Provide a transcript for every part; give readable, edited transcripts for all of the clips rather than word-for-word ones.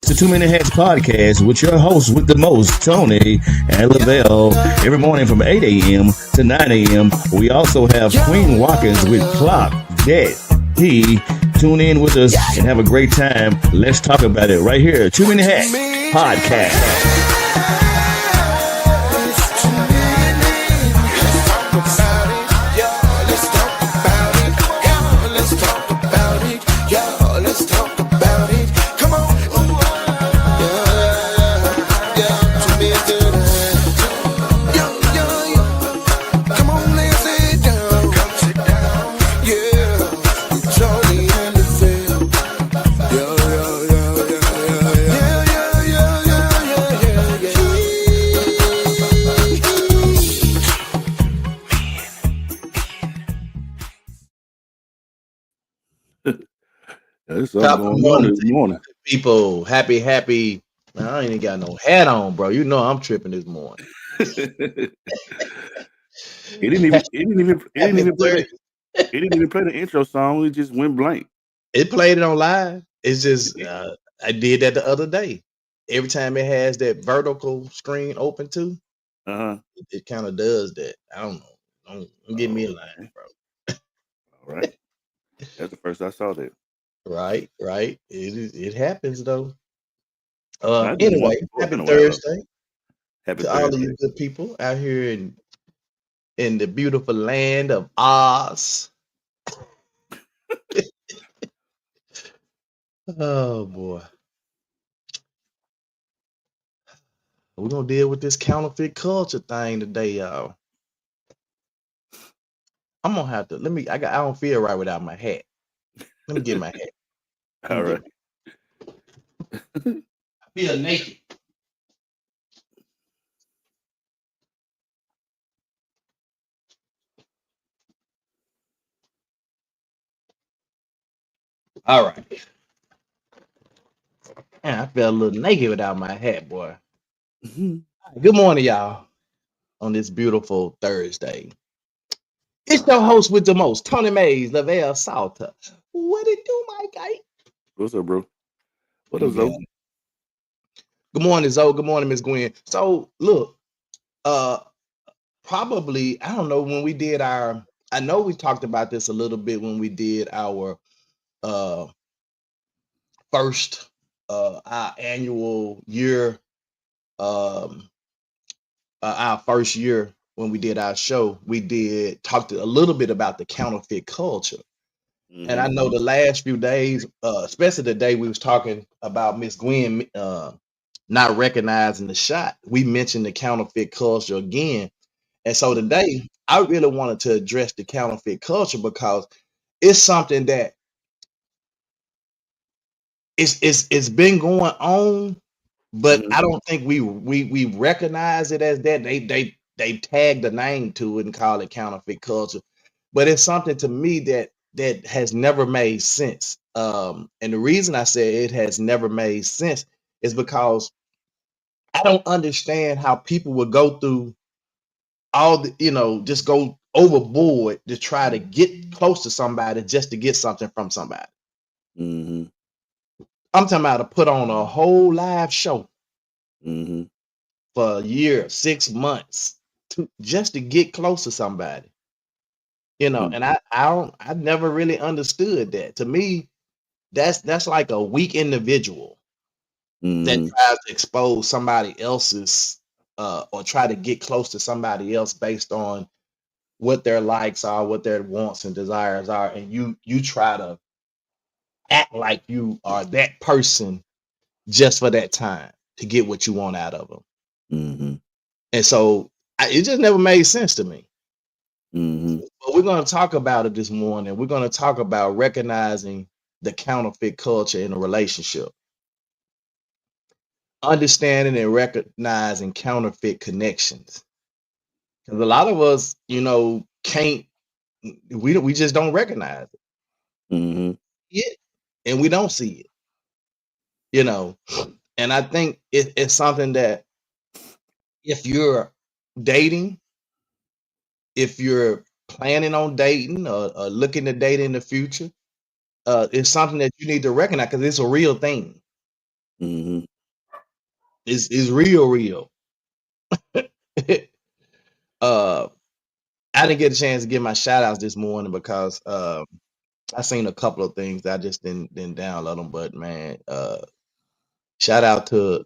It's the Too Many Hats podcast with your hosts with the most, Tony and Lavelle, every morning from 8 a.m. to 9 a.m. We also have Queen Watkins with Clock That He. Tune in with us and have a great time. Let's talk about it right here. Too Many Hats podcast. There's something Top of the going on morning this to you morning. people. Happy. Man, I ain't even got no hat on, bro. You know I'm tripping this morning. He didn't even he didn't even he didn't Happy even play Thursday. the he didn't even play the intro song. We just went blank. It played it on live. It's just I did that the other day. Every time it has that vertical screen open too, Uh-huh. it kind of does that. I don't know. Don't get me a line, Okay. bro. All right. That's the first I saw that. Right. It happens though. I just been Anyway, watching sports happy in a while though. Thursday Happy to all of Thursday. you good people out here in the beautiful land of Oz. Oh boy. We're gonna deal with this counterfeit culture thing today, y'all. I'm gonna have to I don't feel right without my hat. Let me get my hat. Let All me get right. I feel naked. All right. Man, I feel a little naked without my hat, boy. Good morning, y'all, on this beautiful Thursday. It's your host with the most, Tony Mays, Lavelle Salter. What it do, my guy? What's up, bro? What up, Yeah. Zoe? Good morning, Zoe. Good morning, Miss Gwen. So look, uh probably I don't know when we did I know we talked about this a little bit when we did our uh first our annual year um our first year when we did our show. We did talked a little bit about the counterfeit culture. And I Mm-hmm. know the last few days, especially the day we was talking about Miss Gwen not recognizing the shot, we mentioned the counterfeit culture again. And so today, I really wanted to address the counterfeit culture because it's something that it's been going on, but Mm-hmm. I don't think we recognize it as that. They tag the name to it and call it counterfeit culture, but it's something to me that has never made sense. And the reason I say it has never made sense is because I don't understand how people would go through all the just go overboard to try to get close to somebody just to get something from somebody. Mm-hmm. I'm talking about to put on a whole live show Mm-hmm. for a year, 6 months, just to get close to somebody. And I never really understood that. To me, that's like a weak individual that Mm-hmm. tries to expose somebody else's or try to get close to somebody else based on what their likes are, what their wants and desires are, and you try to act like you are that person just for that time to get what you want out of them. Mm-hmm. And so it just never made sense to me. Mm-hmm. But we're going to talk about it this morning. We're going to talk about recognizing the counterfeit culture in a relationship, understanding and recognizing counterfeit connections. Because a lot of us, can't we just don't recognize Mm-hmm. it, and we don't see it. You know, and I think it's something that if you're dating, if you're planning on dating or looking to date in the future, it's something that you need to recognize because it's a real thing. Mm-hmm. It's real. uh I didn't get a chance to give my shout outs this morning because I seen a couple of things. I just didn't download them, but man, shout out to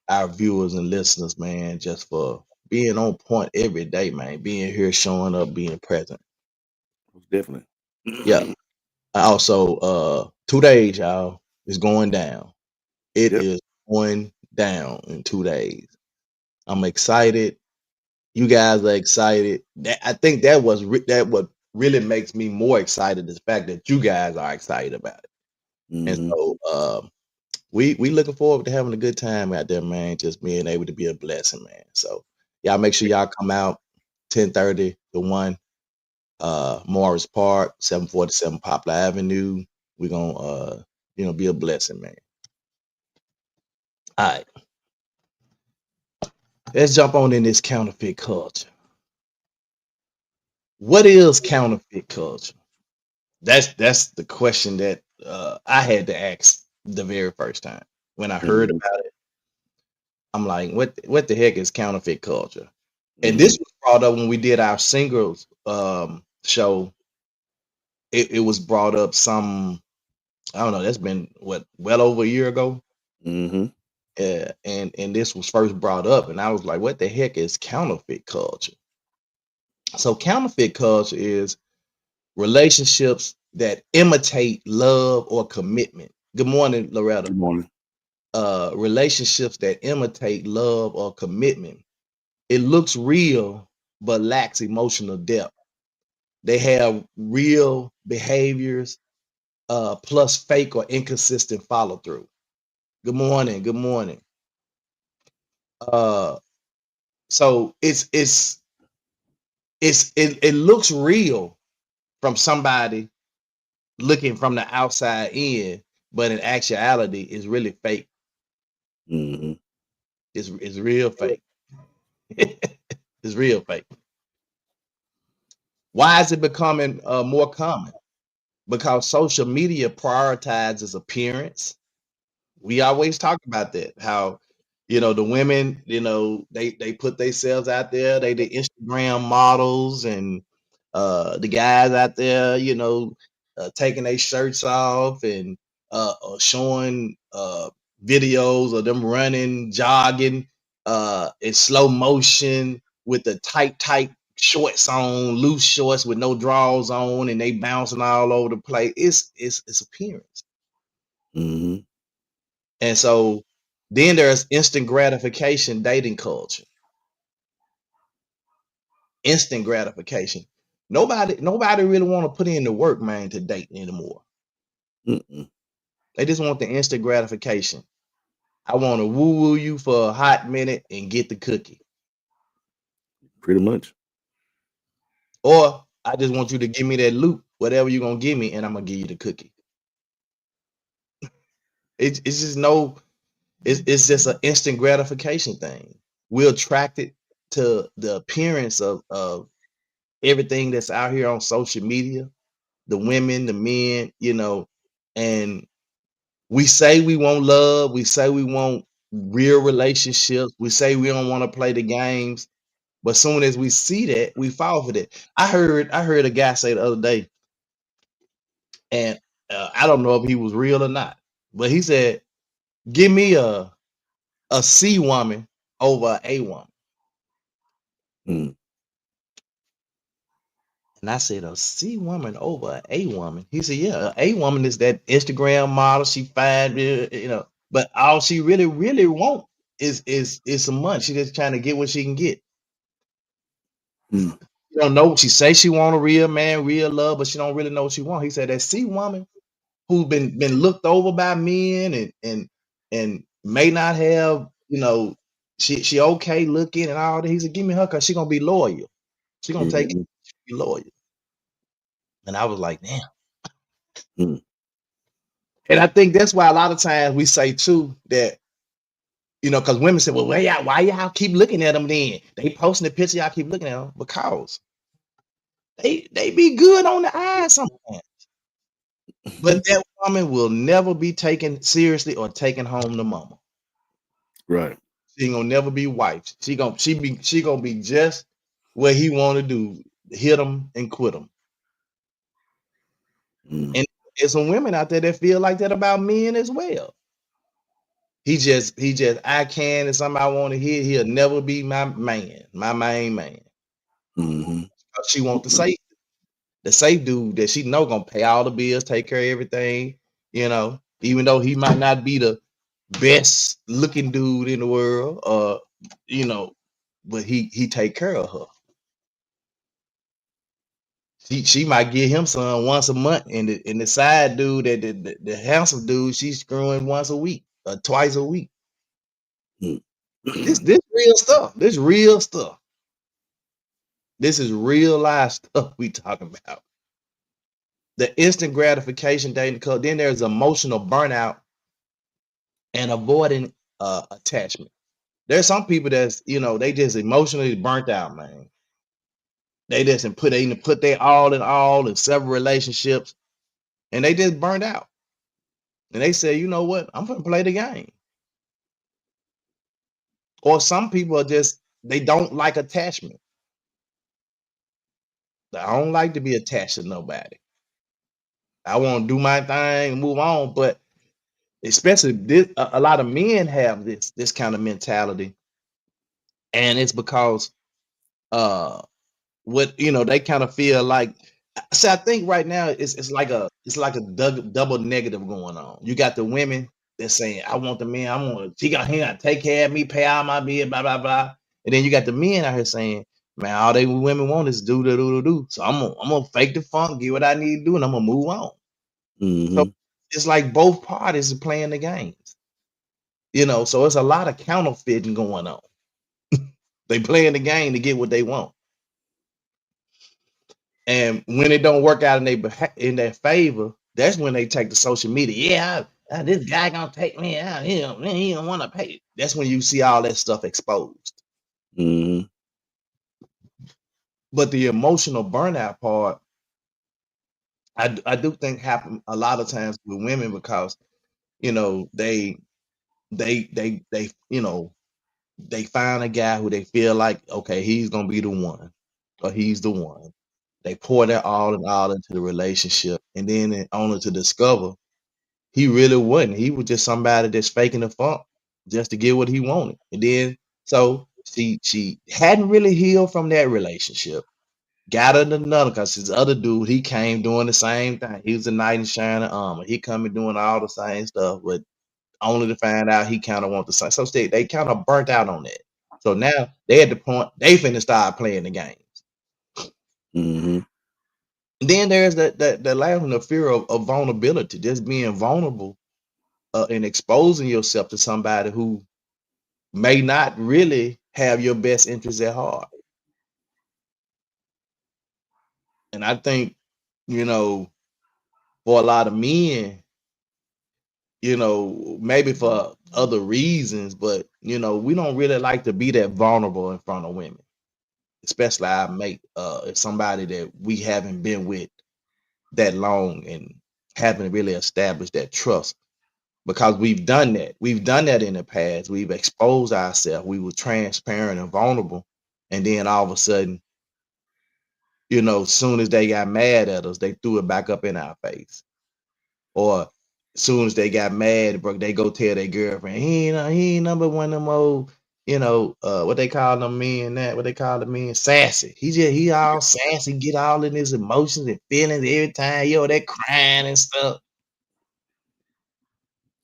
our viewers and listeners, man, just for being on point every day, man. Being here, showing up, being present. Most definitely. Yeah. Also, 2 days, y'all, is going down. It Yep. is going down in 2 days. I'm excited. You guys are excited. I think that what really makes me more excited is the fact that you guys are excited about it. And Mm-hmm. so we looking forward to having a good time out there, man. Just being able to be a blessing, man. So y'all make sure y'all come out 10:30 to 1, Morris Park, 747 Poplar Avenue. We're gonna be a blessing, man. All right. Let's jump on in this counterfeit culture. What is counterfeit culture? That's the question that I had to ask the very first time. When I heard Mm-hmm. about it, I'm like, what the heck is counterfeit culture? And Mm-hmm. this was brought up when we did our singles show. It was brought up some, I don't know, that's been what, well over a year ago. Mm-hmm. And this was first brought up, and I was like, what the heck is counterfeit culture? So counterfeit culture is relationships that imitate love or commitment. Good morning, Loretta. Good morning. Relationships that imitate love or commitment. It looks real but lacks emotional depth. They have real behaviors plus fake or inconsistent follow through. Good morning. Good morning. Uh, so it looks real from somebody looking from the outside in, but in actuality, it's really fake. Mm-hmm. It's real fake. It's real fake. Why is it becoming more common? Because social media prioritizes appearance. We always talk about that, how the women, they put themselves out there, they the Instagram models, and the guys out there, taking their shirts off and showing videos of them running, jogging in slow motion with the tight shorts on, loose shorts with no drawers on, and they bouncing all over the place. It's appearance. Mm-hmm. And so then there's instant gratification dating culture. Instant gratification. Nobody really want to put in the work, man, to date anymore. Mm-mm. They just want the instant gratification. I want to woo you for a hot minute and get the cookie. Pretty much. Or I just want you to give me that loot, whatever you're gonna give me, and I'm gonna give you the cookie. It's just no, it's just an instant gratification thing. We're attracted to the appearance of everything that's out here on social media, the women, the men, and we say we want love, we say we want real relationships, we say we don't want to play the games, but soon as we see that, we fall for that. I heard a guy say the other day, and I don't know if he was real or not, but he said, "Give me a C woman over a woman." Mm. And I said, "A C woman over a woman?" He said, "Yeah, a woman is that Instagram model. She fine, but all she really want is some money. She just trying to get what she can get. Mm. You don't know what she say she want a real man, real love, but she don't really know what she want." He said that C woman who's been looked over by men and may not have, she okay looking and all that. He said, "Give me her because she gonna be loyal. She gonna take it, Mm-hmm. be loyal." And I was like, damn. Mm. And I think that's why a lot of times we say too that, because women say, "Well, why y'all keep looking at them then? They posting the picture, y'all keep looking at them because they be good on the eyes sometimes." But that woman will never be taken seriously or taken home to mama. Right. She ain't gonna never be wife. She gonna be just what he want to do, hit him and quit him. Mm. And there's some women out there that feel like that about men as well. He just I can and somebody I want to hit. He'll never be my man, my main man. Hmm. She want the safe dude that she know gonna pay all the bills, take care of everything. Even though he might not be the best looking dude in the world, you know, but he take care of her. She might get him some once a month, and the side dude, that the handsome dude, she's screwing once a week or twice a week. This real stuff. This real stuff. This is real life stuff we talking about. The instant gratification dating, because then there's emotional burnout and avoiding attachment. There's some people that's they just emotionally burnt out, man. They just put their all in several relationships, and they just burnt out. And they say, you know what, I'm gonna play the game. Or some people are just they don't like attachment. I don't like to be attached to nobody. I want to do my thing and move on. But especially this, a lot of men have this kind of mentality, and it's because what they kind of feel like. So I think right now it's like a double negative going on. You got the women that's saying, I want the man, he gotta take care of me, pay all my bills, blah blah blah. And then you got the men out here saying, man, all they women want is do. So I'm gonna fake the funk, get what I need to do, and I'm gonna move on. So Hmm. it's like both parties are playing the games. So it's a lot of counterfeiting going on. They playing the game to get what they want. And when it don't work out in their favor, that's when they take to social media. Yeah, this guy gonna take me out. He don't want to pay. That's when you see all that stuff exposed. Hmm. But the emotional burnout part, I do think happen a lot of times with women because they they find a guy who they feel like, okay, he's gonna be the one, or he's the one. They pour their all and all into the relationship, and then only to discover he really wasn't. He was just somebody that's faking the funk just to get what he wanted. And then so she hadn't really healed from that relationship. Got into another because his other dude, he came doing the same thing. He was a knight in shining armor. He coming doing all the same stuff, but only to find out he kind of want the same. So they kind of burnt out on that. So now they at the point they finna start playing the games. Hmm. And then there's that last one, the fear of vulnerability, just being vulnerable and exposing yourself to somebody who may not really have your best interests at heart. And I think, you know, for a lot of men, maybe for other reasons, but we don't really like to be that vulnerable in front of women, especially our mate, if somebody that we haven't been with that long and haven't really established that trust. Because we've done that. We've done that in the past. We've exposed ourselves. We were transparent and vulnerable. And then all of a sudden, soon as they got mad at us, they threw it back up in our face. Or as soon as they got mad, bro, they go tell their girlfriend, he ain't number one of them old, what they call them men that, what they call the men, sassy. He all sassy, get all in his emotions and feelings every time, they crying and stuff.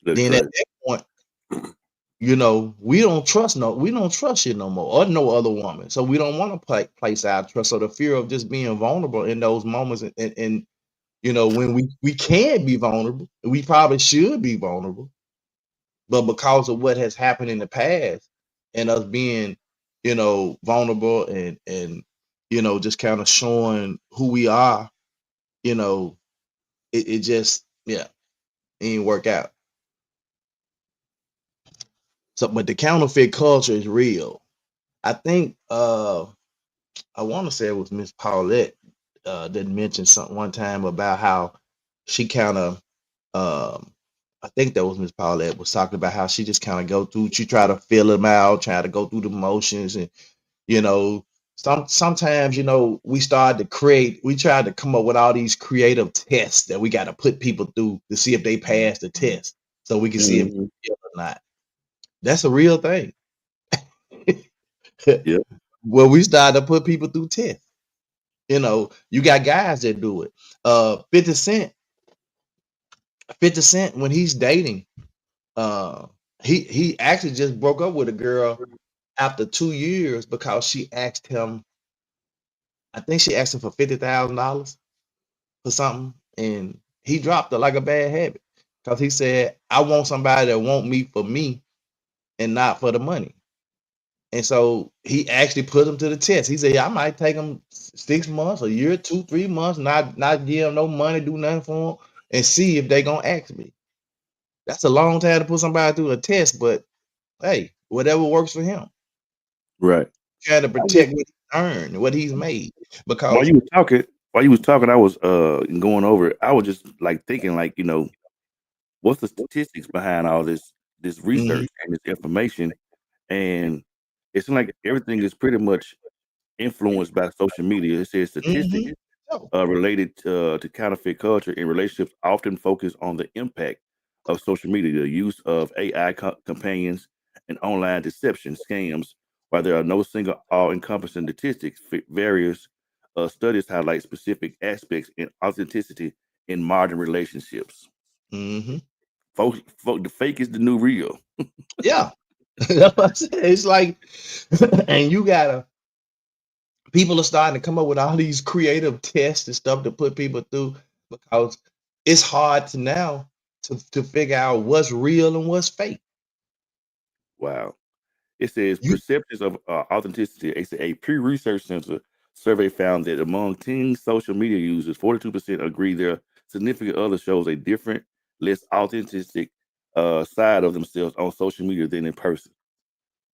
That's Then at right. that point, we don't trust you no more, or no other woman. So we don't want to place our trust. So the fear of just being vulnerable in those moments, and when we can be vulnerable, we probably should be vulnerable, but because of what has happened in the past, and us being, vulnerable and just kind of showing who we are, you know, it just it ain't work out. So, but the counterfeit culture is real. I think I want to say it was Miss Paulette that mentioned something one time about how she kind of, I think that was Miss Paulette was talking about how she just kind of go through. She try to fill them out, try to go through the motions, and you know, sometimes we started to create. We tried to come up with all these creative tests that we got to put people through to see if they pass the test, so we can see if Mhm. they're real or not. That's a real thing. Yep. Well, we started to put people through tests. You got guys that do it. 50 Cent, 50 Cent, when he's dating, uh, he actually just broke up with a girl after 2 years because she asked him. I think she asked him for $50,000 for something, and he dropped it like a bad habit because he said, "I want somebody that want me for me and not for the money." And so he actually put him to the test. He said, "Yeah, I might take him 6 months, a year, 2, 3 months, not give him no money, do nothing for him, and see if they gonna ask me." That's a long time to put somebody through a test, but hey, whatever works for him. Right. Trying to I was protect what he earned, what he's made. while Because you was talking, I was going over it. I was just like thinking, like, what's the statistics behind all this mhm, research and this information? And it's like everything is pretty much influenced by social media. It says statistics mhm. So, related to counterfeit culture and relationships often focus on the impact of social media, the use of AI companions, and online deception scams. While there are no single all-encompassing statistics, various studies highlight specific aspects in authenticity in modern relationships. mhm. The fake is the new real. Yeah. That's what I said. It's like, and you gotta people are starting to come up with all these creative tests and stuff to put people through because it's hard to now to figure out what's real and what's fake. Wow. It says You perceptions of authenticity. A Pew Research Center survey found that among teen social media users, 42% agree their significant other shows a different, less authentic side of themselves on social media than in person.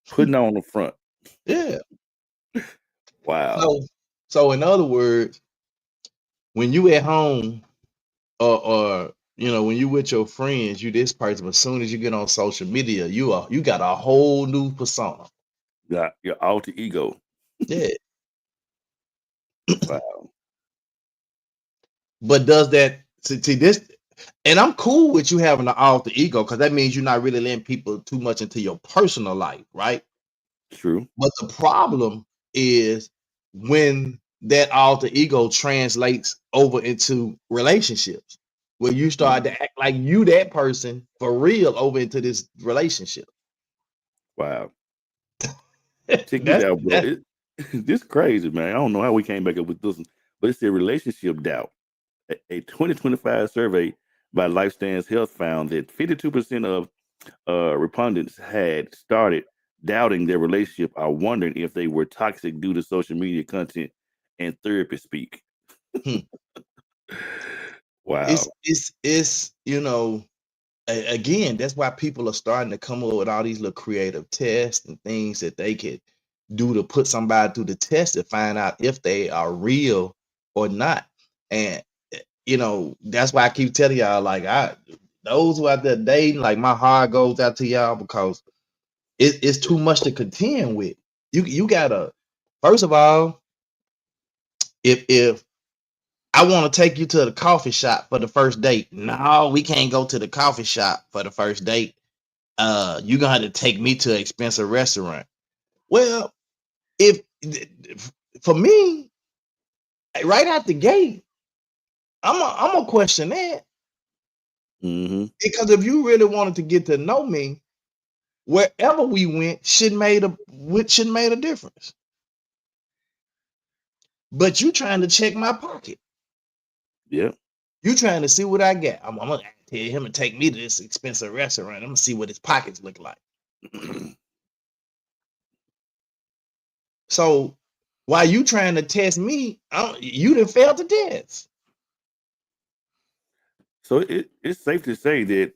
Putting on the front. yeah. Wow. So in other words, when you at home or when you with your friends, you this person, but as soon as you get on social media, you got a whole new persona. Got your alter ego. Yeah. Wow. But does that see this? And I'm cool with you having an alter ego because that means you're not really letting people too much into your personal life, right? True. But the problem is when that alter ego translates over into relationships, where you start Mhm. to act like you that person for real over into this relationship. Wow. Check this that's out, bro. that. This crazy, man. I don't know how we came back up with this one, but it's a relationship doubt. A 2025 survey by Lifestands Health found that 52% of respondents had started doubting their relationship or wondering if they were toxic due to social media content and therapy speak. Hmm. It's Wow. it's it's again, that's why people are starting to come up with all these little creative tests and things that they could do to put somebody through the test to find out if they are real or not. And that's why I keep telling y'all, like, those who out there dating, like, my heart goes out to y'all because it's too much to contend with. You gotta, first of all, if I want to take you to the coffee shop for the first date, no, we can't go to the coffee shop for the first date. You're gonna have to take me to an expensive restaurant. Well, if for me, right out the gate, I'm gonna question that Hmm. because if you really wanted to get to know me, wherever we went should made a difference. But you trying to check my pocket. Yep. You trying to see what I got. I'm gonna tell him to take me to this expensive restaurant. I'm gonna see what his pockets look like. So while you trying to test me, you didn't fail the test. So it's safe to say that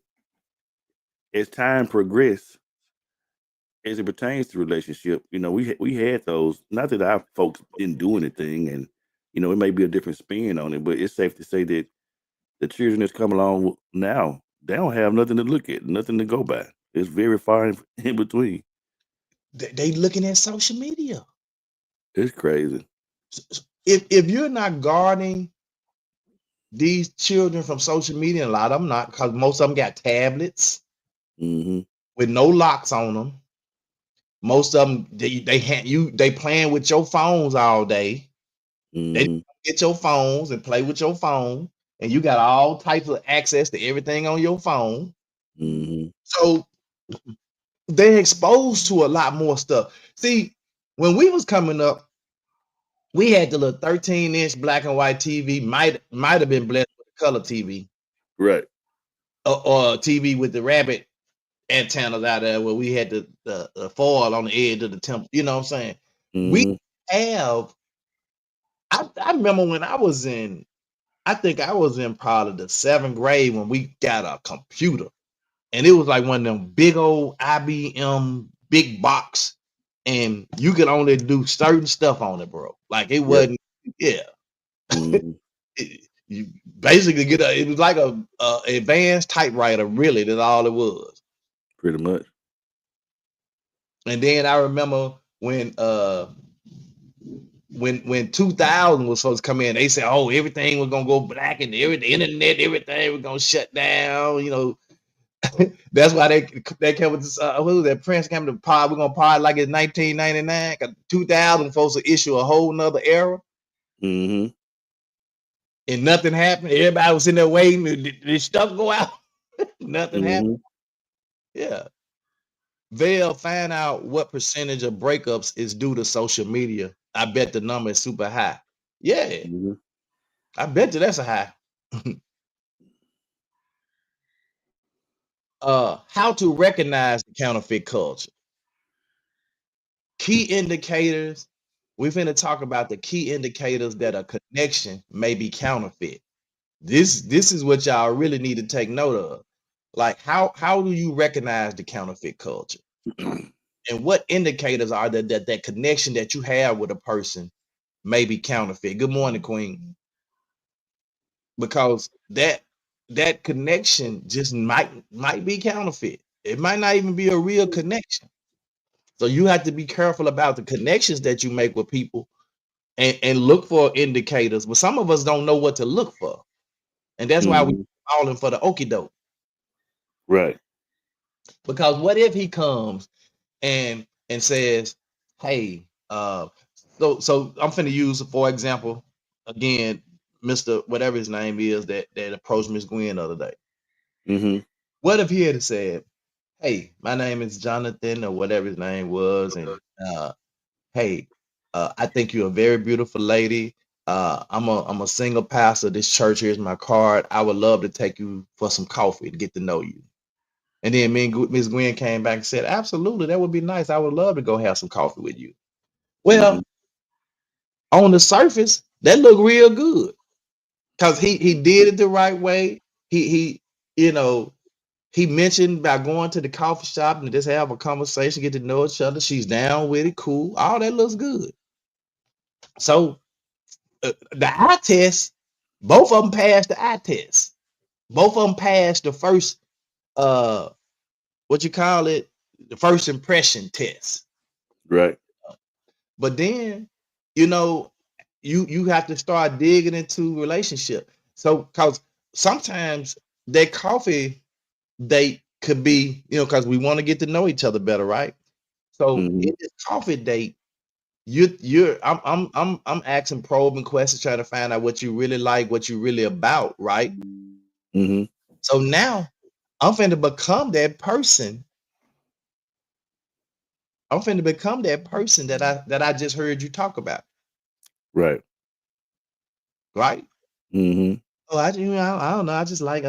as time progresses, as it pertains to relationship, we had those. Not that our folks didn't do anything, and it may be a different spin on it, but it's safe to say that The children that's come along now, they don't have nothing to look at, nothing to go by. It's very far in between. They looking at social media. It's crazy. If you're not guarding these children from social media, and a lot of them not, because most of them got tablets Mm-hmm. with no locks on them. Most of them they playing with your phones all day. They Mm-hmm. get your phones and play with your phone, and you got all types of access to everything on your phone. Mm-hmm. So they're exposed to a lot more stuff. See, when we was coming up, we had the little 13-inch black and white TV, might have been blessed with a color TV, Right. or TV with the rabbit antennas out there, where we had the foil on the edge of the temple. You know what I'm saying? We Mm-hmm. have. I remember when I was in. I think I was in probably the 7th grade when we got a computer, and it was like one of them big old IBM big box, and you could only do certain stuff on it, bro. Like it Yep. wasn't. Yeah. Mm-hmm. You basically get it was like a advanced typewriter, really. That's all it was. Pretty much. And then I remember when 2000 was supposed to come in, they said, oh, everything was gonna go black, and the internet, everything was gonna shut down. You know, that's why they came with this. What was that? Prince came to the pod. We're gonna pod like it's 1999. 2000 supposed to issue a whole nother era, Mm-hmm. and nothing happened. Everybody was in there waiting. Did stuff go out? Nothing happened. Mm-hmm. Yeah. Vail, find out what percentage of breakups is due to social media. I bet the number is super high. Yeah, Mm-hmm. I bet you that's a high. How to recognize the counterfeit culture. Key indicators. We're finna talk about the key indicators that a connection may be counterfeit. This is what y'all really need to take note of. Like how do you recognize the counterfeit culture? And what indicators are that connection that you have with a person may be counterfeit? Good morning, Queen. Because that connection just might be counterfeit. It might not even be a real connection. So you have to be careful about the connections that you make with people, and look for indicators. But some of us don't know what to look for. And that's why we Mm-hmm. falling for the okie doke. Right. Because what if he comes and says, hey, so I'm finna use, for example, again, Mr. whatever his name is that approached Miss Gwen the other day. Mm-hmm. What if he had said, hey, my name is Jonathan, or whatever his name was, and hey, I think you're a very beautiful lady. I'm a single pastor. This church, here's my card. I would love to take you for some coffee to get to know you. And then Miss Gwen came back and said, absolutely, that would be nice. I would love to go have some coffee with you. Mm-hmm. Well, on the surface, that looked real good, because he did it the right way. He you know he mentioned about going to the coffee shop and just have a conversation, get to know each other. She's down with it, cool. All that looks good. So the eye test, both of them passed the eye test. Both of them passed the first uh what you call it, the first impression test. Right. But then, you know, you have to start digging into relationship. So because sometimes that coffee date could be, because we want to get to know each other better, right? So Mm-hmm. in this coffee date, I'm asking probing questions, trying to find out what you really like, what you really about, right? Mm-hmm. So now I'm finna become that person. I'm finna become that person that I just heard you talk about, Right. right? Mm-hmm. Oh, I don't know. I like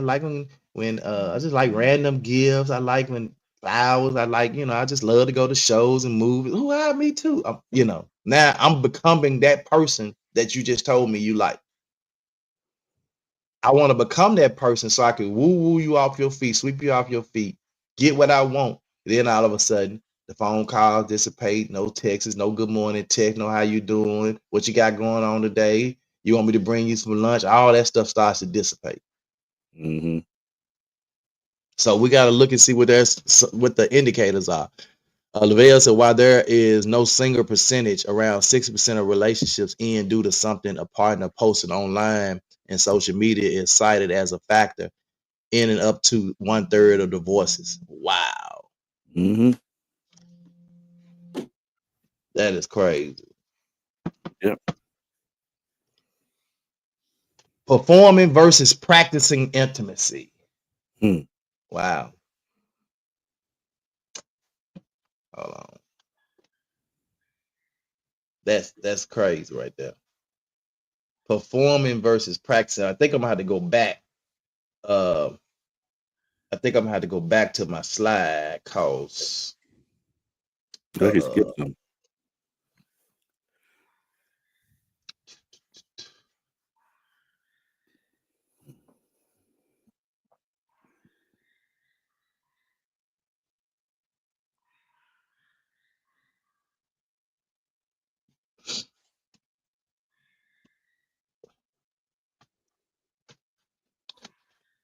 when I just like random gifts. I like when flowers. I like, I just love to go to shows and movies. Oh, me too. Now I'm becoming that person that you just told me you like. I want to become that person so I can woo you off your feet, sweep you off your feet, get what I want. Then all of a sudden, the phone calls dissipate, no texts, no good morning text, no how you doing, what you got going on today. You want me to bring you some lunch? All that stuff starts to dissipate. Mm-hmm. So we got to look and see what the indicators are. Lavelle said, while there is no single percentage, around 60% of relationships end due to something a partner posted online, and social media is cited as a factor in and up to 1/3 of divorces. Wow, Mm-hmm. that is crazy. Yep. Performing versus practicing intimacy. Hmm. Wow. Hold on. That's crazy right there. Performing versus practicing. I think I'm gonna have to go back. I think I'm gonna have to go back to my slide cause I can skip uh some.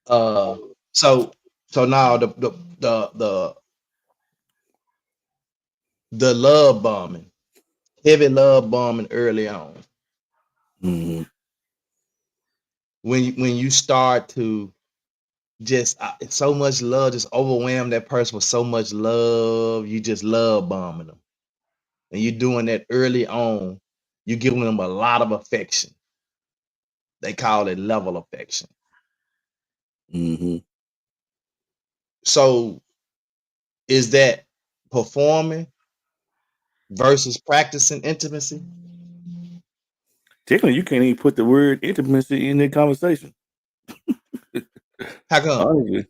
uh so so now the the love bombing, heavy love bombing early on. Mm-hmm. When you start to just so much love, just overwhelm that person with so much love, you just love bombing them. And you're doing that early on, you're giving them a lot of affection. They call it level affection. Mm-hmm. So is that performing versus practicing intimacy? Technically, you can't even put the word intimacy in the conversation. How come? Honestly,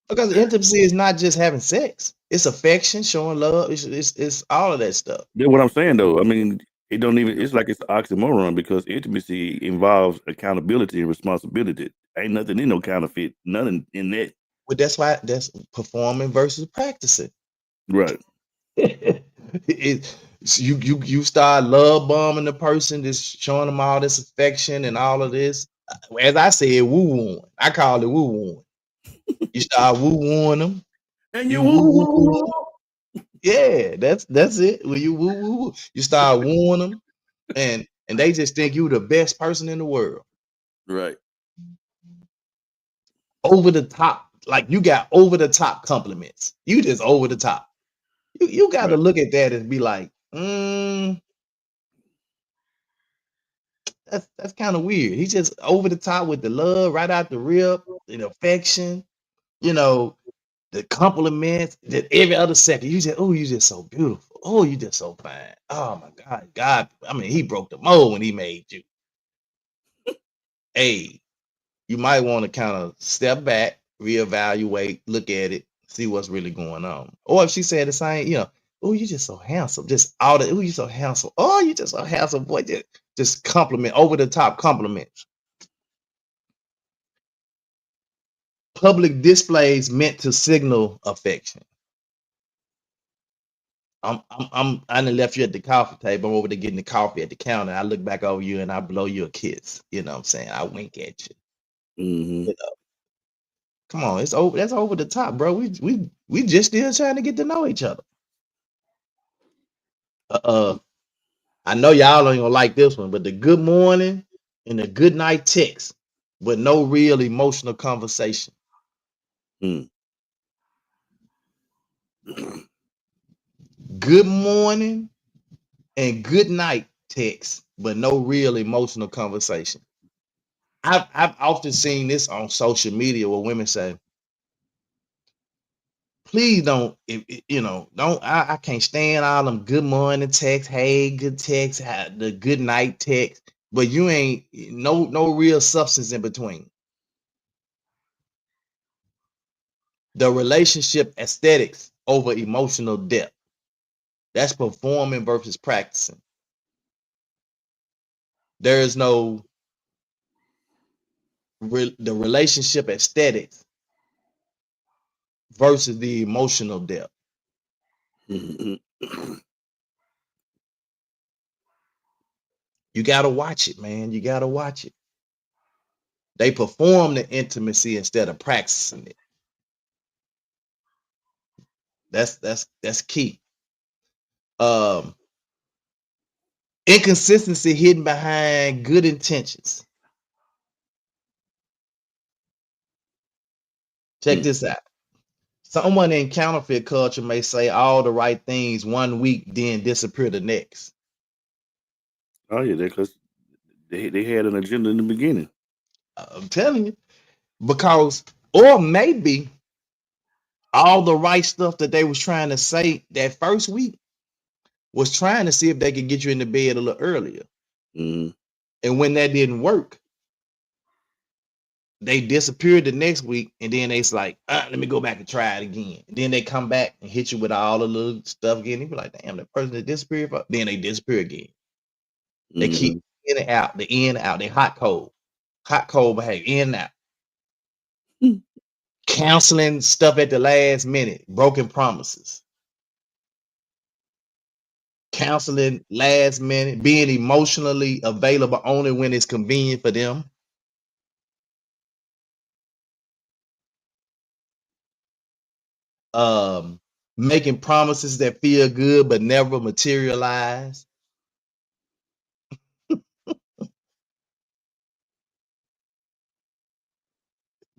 Because intimacy is not just having sex. It's affection, showing love. It's all of that stuff. that's what I'm saying though. I mean, it don't even. It's like it's an oxymoron because intimacy involves accountability and responsibility. Ain't nothing in no counterfeit. Nothing in that. But that's why that's performing versus practicing. Right. You start love bombing the person, just showing them all this affection and all of this. As I said, woo wooing. I call it woo wooing. You start woo wooing them. And you You woo woo woo woo woo. them. Yeah, that's it. When you woo woo woo, you start wooing them, and they just think you the best person in the world. Right. Over the top, like you got over the top compliments. You just over the top. You got to Right. look at that and be like, that's kind of weird. He's just over the top with the love right out the rip, and affection, you know, the compliments that every other second. You just, oh, you just so beautiful. Oh, you just so fine. Oh my God. God, I mean, he broke the mold when he made you. Hey, you might want to kind of step back, reevaluate, look at it, see what's really going on. Or if she said the same, oh, you just so handsome. Just all the, oh, you so handsome. Oh, you just so handsome, boy. Just compliment, over the top compliments. Public displays meant to signal affection. I done left you at the coffee table. I'm over there getting the coffee at the counter. I look back over you and I blow you a kiss. You know what I'm saying? I wink at you. Mm-hmm. You know, come on, it's over. That's over the top, bro. We just still trying to get to know each other. I know y'all ain't gonna like this one, but the good morning and the good night text, but no real emotional conversation. Mm. Good morning and good night text, but no real emotional conversation. I've often seen this on social media where women say, please don't, don't, I can't stand all them good morning text, hey, good text, the good night text, but you ain't no real substance in between. The relationship aesthetics over emotional depth. That's performing versus practicing. There is no the relationship aesthetics versus the emotional depth. Mm-hmm. You got to watch it, man. You got to watch it. They perform the intimacy instead of practicing it. That's key. Inconsistency hidden behind good intentions. Check this out. Someone in counterfeit culture may say all the right things one week, then disappear the next. Oh yeah, because they had an agenda in the beginning. I'm telling you, because or maybe all the right stuff that they was trying to say that first week was trying to see if they could get you in the bed a little earlier. Mm-hmm. And when that didn't work, they disappeared the next week, and then they's like, let me go back and try it again. And then they come back and hit you with all the little stuff again. You be like, damn, that person that disappeared. Then they disappear again. They keep in and out, the in and out. They hot cold behavior, in and out. Counseling stuff at the last minute, broken promises. Counseling last minute, being emotionally available only when it's convenient for them. Making promises that feel good but never materialize.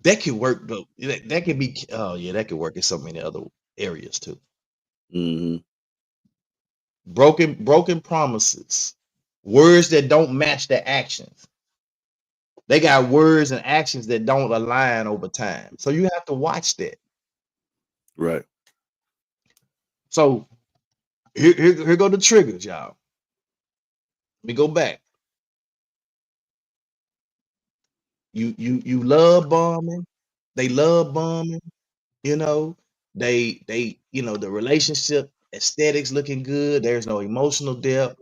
That could work though. That could be, oh yeah, that could work in so many other areas too. Broken promises, words that don't match their actions. They got words and actions that don't align over time. So you have to watch that. Right. So here go the triggers, y'all. Let me go back. You love bombing. They love bombing. You know, they the relationship aesthetics looking good. There's no emotional depth.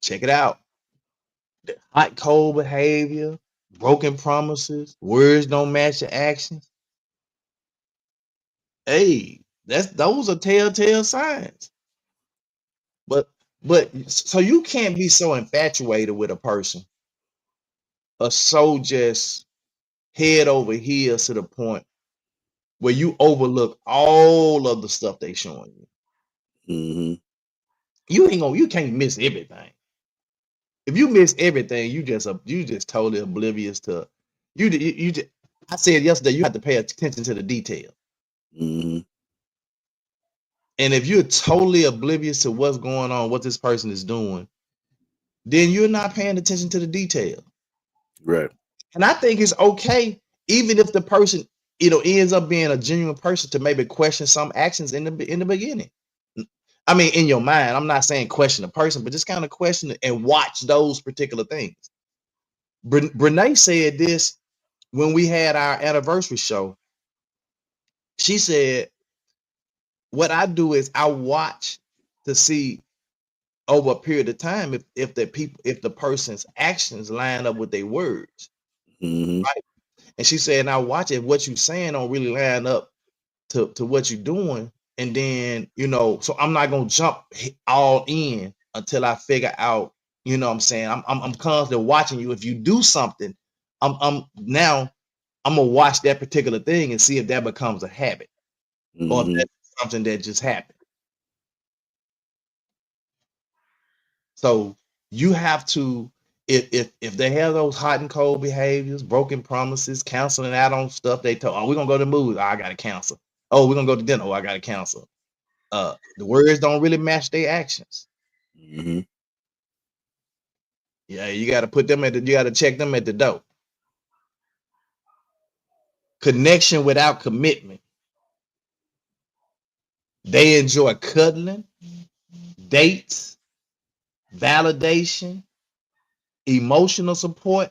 Check it out. The hot cold behavior, broken promises, words don't match your actions. Hey, those are telltale signs. But so you can't be so infatuated with a person or so just head over heels to the point where you overlook all of the stuff they showing you. You can't miss everything. If you miss everything, you just totally oblivious to you just, I said yesterday, you have to pay attention to the detail. And if you're totally oblivious to what's going on, what this person is doing, then you're not paying attention to the detail. Right. And I think it's okay, even if the person, ends up being a genuine person, to maybe question some actions in the beginning. I mean, in your mind, I'm not saying question the person, but just kind of question it and watch those particular things. Brene said this when we had our anniversary show. She said, what I do is I watch to see over a period of time if the person's actions line up with their words. Right. And she said, now watch if what you're saying don't really line up to what you're doing. And then, so I'm not gonna jump all in until I figure out, what I'm saying. I'm constantly watching you. If you do something, I'm gonna watch that particular thing and see if that becomes a habit or if that's something that just happened. So you have to, if they have those hot and cold behaviors, broken promises, canceling out on stuff they told, oh, we're gonna go to the movies, oh, I gotta cancel. Oh, we're gonna go to dinner, oh, I gotta cancel. The words don't really match their actions. Yeah, you gotta check them at the door. Connection without commitment. They enjoy cuddling, dates, validation, emotional support,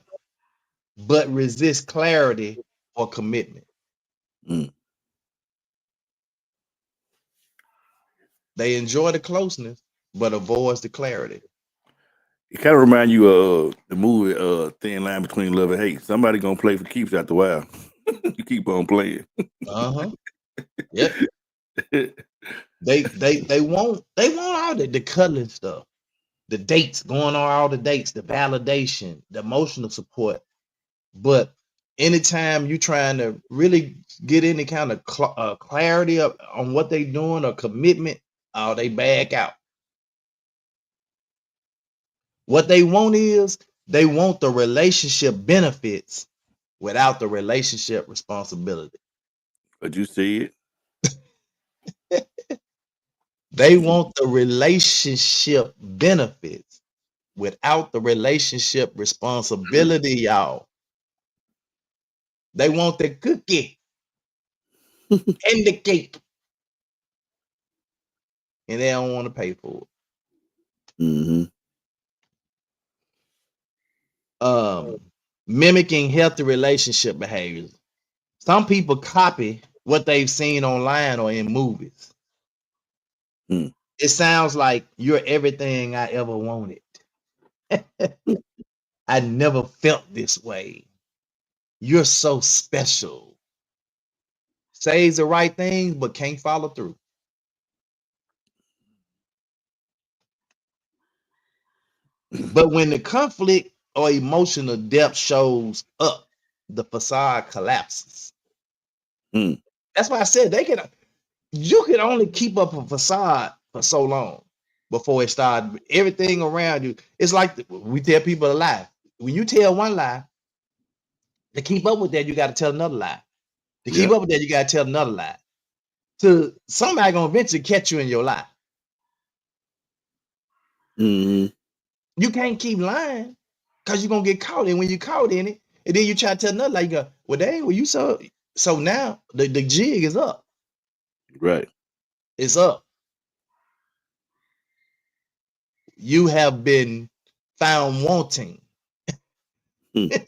but resist clarity or commitment. They enjoy the closeness, but avoids the clarity. It kind of remind you of the movie Thin Line Between Love and Hate. Somebody gonna play for keeps after a while. You keep on playing. Yep. They want all the cuddling stuff, the dates, going on all the dates, the validation, the emotional support, But anytime you trying to really get any kind of clarity on what they doing or commitment, oh, they back out. What they want is they want the relationship benefits without the relationship responsibility. But you see it. They want the relationship benefits without the relationship responsibility, y'all. They want the cookie and the cake, and they don't want to pay for it. Mm-hmm. Mimicking healthy relationship behaviors. Some people copy what they've seen online or in movies. Mm. It sounds like you're everything I ever wanted. I never felt this way. You're so special. Says the right things, but can't follow through. But when the conflict or emotional depth shows up, the facade collapses. Mm. That's why I said you can only keep up a facade for so long before it starts. Everything around you. It's like we tell people a lie. When you tell one lie, to keep up with that, you got to tell another lie. To keep Yeah. up with that, you got to tell another lie. So somebody gonna eventually catch you in your lie. Mm-hmm. You can't keep lying because you're gonna get caught. And when you caught in it, and then you try to tell another lie, you go, well, dang, well, you so now the jig is up. Right. It's up. You have been found wanting. Mm.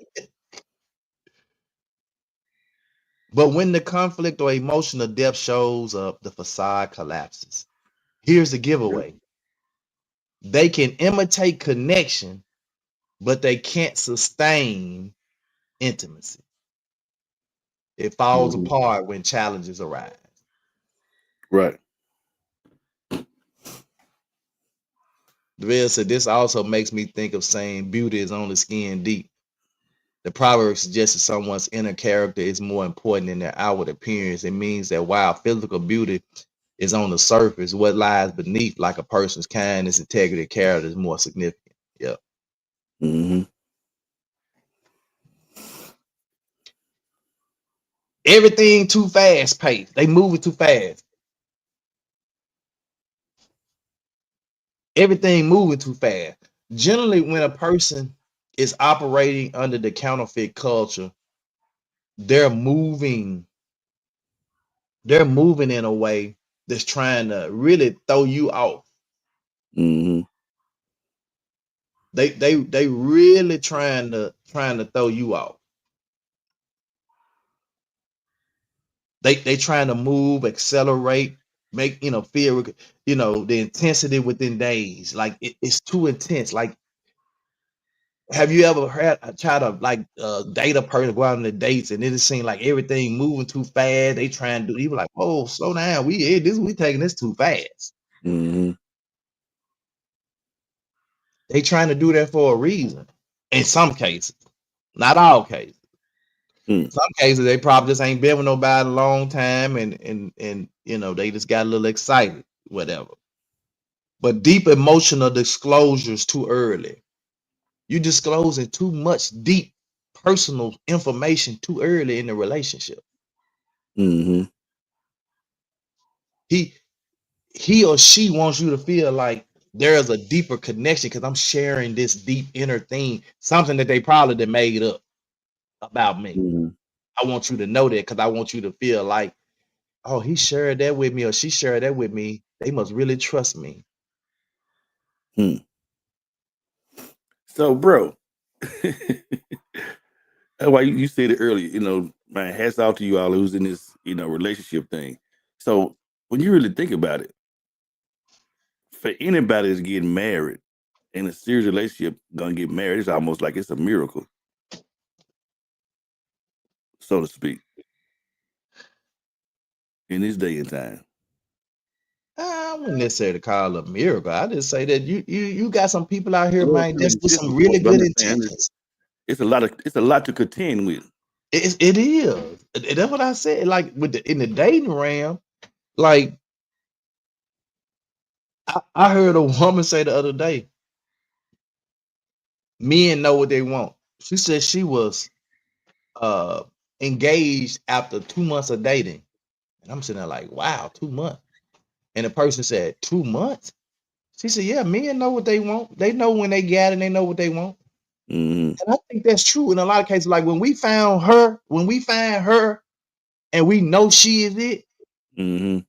But when the conflict or emotional depth shows up, the facade collapses. Here's the giveaway. They can imitate connection, but they can't sustain intimacy. It falls Mm-hmm. apart when challenges arise. Right. Deville said, this also makes me think of saying beauty is only skin deep. The proverb suggests that someone's inner character is more important than their outward appearance. It means that while physical beauty is on the surface, what lies beneath, like a person's kindness, integrity, character, is more significant. Yep. Mm-hmm. Everything too fast paced. They move it too fast. Everything moving too fast. Generally, when a person is operating under the counterfeit culture, they're moving in a way that's trying to really throw you off. Mm-hmm. They really trying to throw you off. They trying to move, accelerate, make feel the intensity within days. Like it's too intense. Like, have you ever had try to date a person, go out on the dates, and it seems like everything moving too fast? They trying to do. You like, oh, slow down. We taking this too fast. Mm-hmm. They trying to do that for a reason. In some cases, not all cases. Mm. Some cases they probably just ain't been with nobody a long time, and they just got a little excited, whatever. But deep emotional disclosures too early. You disclosing too much deep personal information too early in the relationship. Mm-hmm. He or she wants you to feel like there's a deeper connection because I'm sharing this deep inner thing, something that they probably done made up about me. Mm-hmm. I want you to know that because I want you to feel like, oh, he shared that with me or she shared that with me. They must really trust me. Mm. So, bro, that's why you said it earlier. Man, hats off to you all who's in this, relationship thing. So, when you really think about it, for anybody that's getting married in a serious relationship, gonna get married, it's almost like it's a miracle, so to speak, in this day and time. I wouldn't necessarily call it a miracle. I just say that you got some people out here, Well, man, I just mean, with just some before, really but I'm good just saying, intentions. it's a lot to contend with. It is. That's what I said. Like in the dating realm, like I heard a woman say the other day, men know what they want. She said she was uh engaged after 2 months of dating. And I'm sitting there like, wow, 2 months. And the person said, 2 months? She said, yeah, men know what they want. They know when they got it and they know what they want. Mm-hmm. And I think that's true in a lot of cases. Like when we find her and we know she is it, Mm-hmm.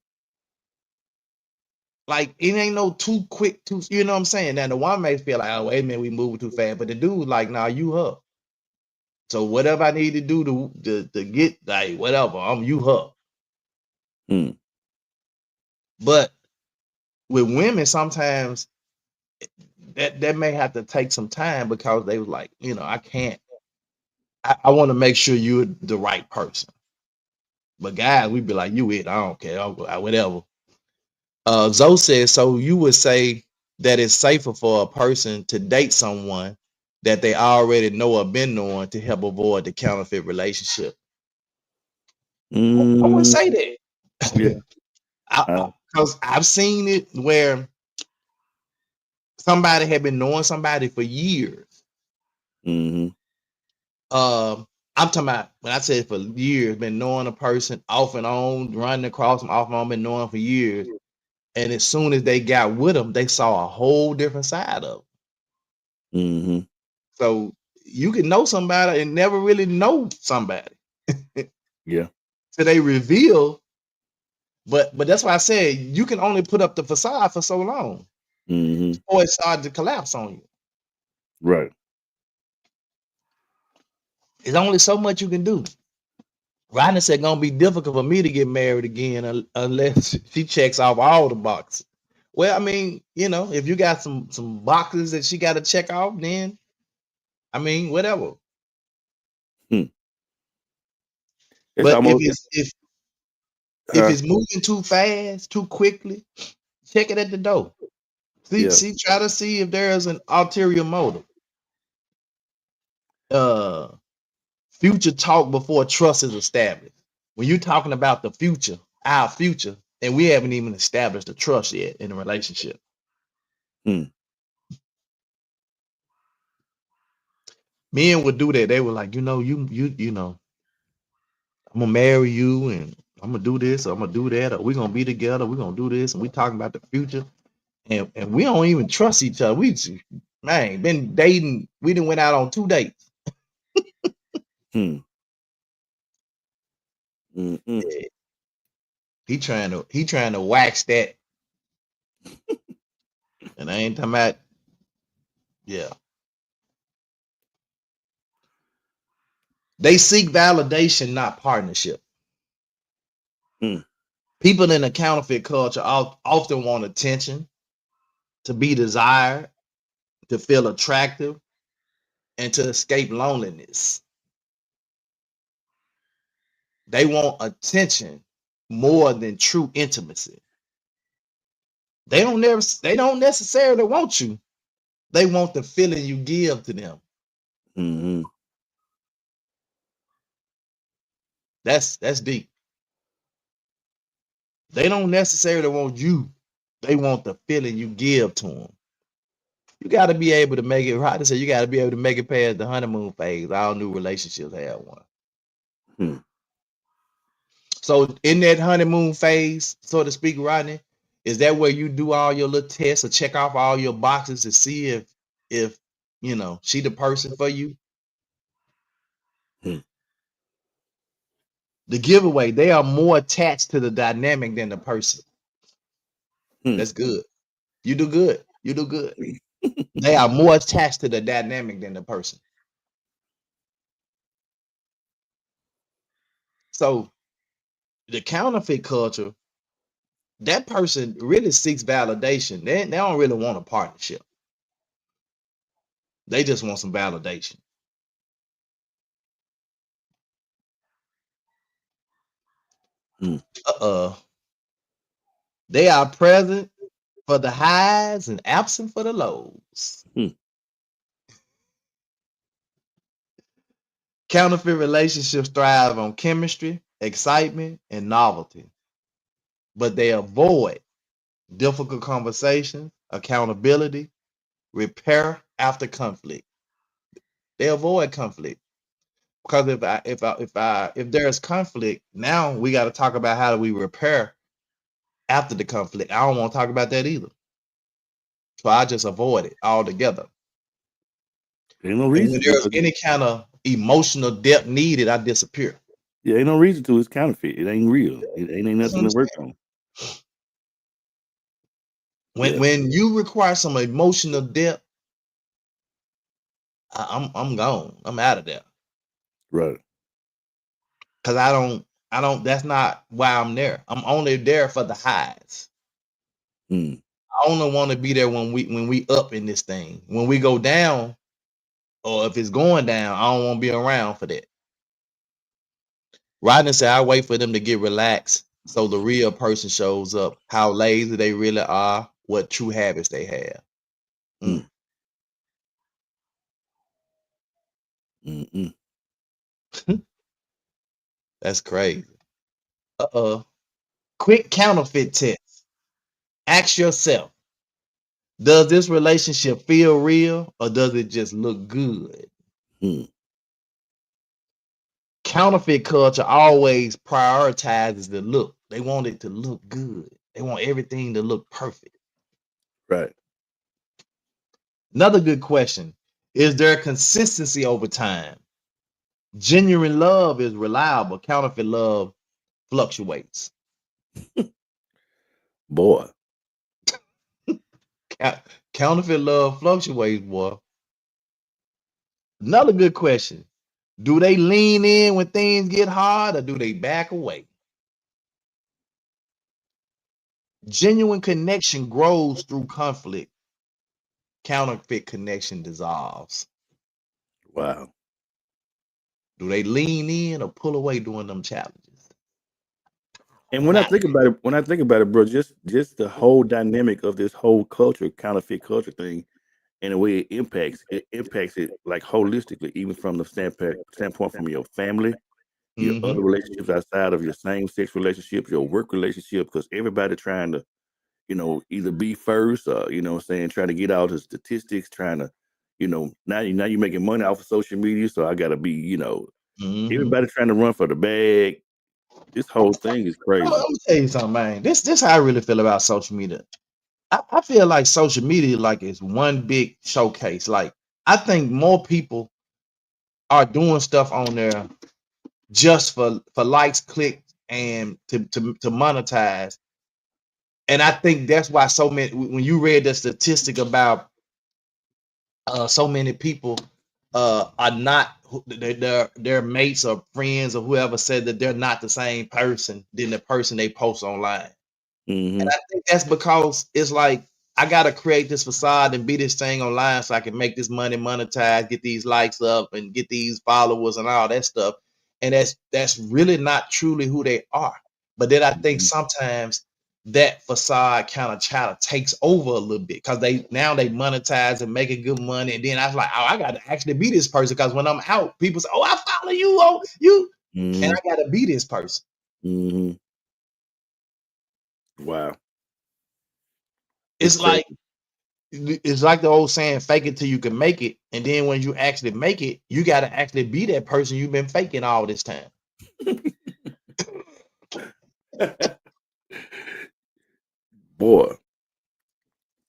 like it ain't no too quick, you know what I'm saying? Now the one may feel like, oh, wait a minute, we moving too fast. But the dude like, nah, you her. So whatever I need to do to get like whatever, I'm you her. Mm. But with women, sometimes that may have to take some time because they was like, I can't. I want to make sure you're the right person. But guys, we be like, you it. I don't care. Whatever. Zoe says, so you would say that it's safer for a person to date someone that they already know or been knowing to help avoid the counterfeit relationship. I wouldn't Mm. say that. Yeah. Because I've seen it where somebody had been knowing somebody for years. Mm-hmm. I'm talking about when I said for years, been knowing a person off and on, running across them off and on, been knowing for years. And as soon as they got with them, they saw a whole different side of them. Mm-hmm. So you can know somebody and never really know somebody. Yeah. So they reveal, but that's why I said you can only put up the facade for so long Mm-hmm. before it started to collapse on you. Right. There's only so much you can do. Rodney said gonna be difficult for me to get married again unless she checks off all the boxes. Well, I mean, if you got some boxes that she got to check off, then I mean, whatever. Hmm. It's But almost if it's moving too fast, too quickly, check it at the door. yeah. Try to see if there is an ulterior motive. Future talk before trust is established. When you're talking about the future, our future, and we haven't even established the trust yet in a relationship. Hmm. Men would do that. They were like, I'm gonna marry you and I'm gonna do this or I'm gonna do that or we're gonna be together, we're gonna do this, and we talking about the future. And we don't even trust each other. Been dating, we done went out on 2 dates. Hmm. Mm-mm. Yeah. He trying to wax that. And I ain't talking about, yeah. They seek validation, not partnership. Hmm. People in the counterfeit culture often want attention, to be desired, to feel attractive, and to escape loneliness. They want attention more than true intimacy. They don't necessarily want you. They want the feeling you give to them. Mm-hmm. That's deep. They don't necessarily want you. They want the feeling you give to them. You got to be able to make it. Right to say you got to be able to make it past the honeymoon phase. All new relationships have one. Hmm. So in that honeymoon phase, so to speak, Rodney, is that where you do all your little tests or check off all your boxes to see if she the person for you? Hmm. The giveaway, they are more attached to the dynamic than the person. Hmm. That's good. You do good. You do good. They are more attached to the dynamic than the person. So the counterfeit culture, that person really seeks validation. They don't really want a partnership. They just want some validation. Hmm. They are present for the highs and absent for the lows. Hmm. Counterfeit relationships thrive on chemistry, excitement, and novelty, but they avoid difficult conversations, accountability, repair after conflict. They avoid conflict because if there's conflict, now we got to talk about how do we repair after the conflict. I don't want to talk about that either, so I just avoid it altogether. Ain't no And when reason to. there's any kind of emotional depth needed, I disappear. Yeah, ain't no reason to. It's counterfeit. It ain't real. It ain't That's what nothing I'm to work saying. on. When Yeah, when you require some emotional depth, I'm gone. I'm out of there right. because I don't. That's not why I'm there. I'm only there for the highs. Mm. I only want to be there when we up in this thing. When we go down, or if it's going down, I don't want to be around for that. Rodney said, I wait for them to get relaxed so the real person shows up, how lazy they really are, what true habits they have. Mm. Mm. That's crazy. Quick counterfeit test. Ask yourself, does this relationship feel real or does it just look good? Mm. Counterfeit culture always prioritizes the look. They want it to look good. They want everything to look perfect. Right. Another good question. Is there consistency over time? Genuine love is reliable. Counterfeit love fluctuates. Boy. Counterfeit love fluctuates, boy. Another good question. Do they lean in when things get hard or do they back away? Genuine connection grows through conflict. Counterfeit connection dissolves. Wow. Do they lean in or pull away during them challenges? And when I think about it, bro, just the whole dynamic of this whole culture, counterfeit culture thing, and the way it impacts it like holistically, even from the standpoint from your family, your Mm-hmm. other relationships outside of your same sex relationships, your work relationship, because everybody trying to, either be first or, what I'm saying, trying to get out the statistics, trying to, now you're making money off of social media, so I gotta be, Mm-hmm. everybody trying to run for the bag. This whole thing is I'm crazy. gonna tell you something, man. This how I really feel about social media. I feel like social media like is one big showcase. Like I think more people are doing stuff on there just for likes, clicks, and to monetize. And I think that's why so many when you read the statistic about so many people are not their mates or friends or whoever said that they're not the same person than the person they post online. And Mm-hmm. I think that's because it's like I gotta create this facade and be this thing online so I can make this money monetize, get these likes up, and get these followers and all that stuff. And that's really not truly who they are. But then I think Mm-hmm. sometimes that facade kind of takes over a little bit because they monetize and making good money. And then I was like, oh, I gotta actually be this person because when I'm out, people say, oh, I follow you, oh, you, and Mm-hmm. I gotta be this person. Mm-hmm. Wow. It's It's like crazy. it's like the old saying, fake it till you can make it. And then when you actually make it, you got to actually be that person you've been faking all this time. Boy,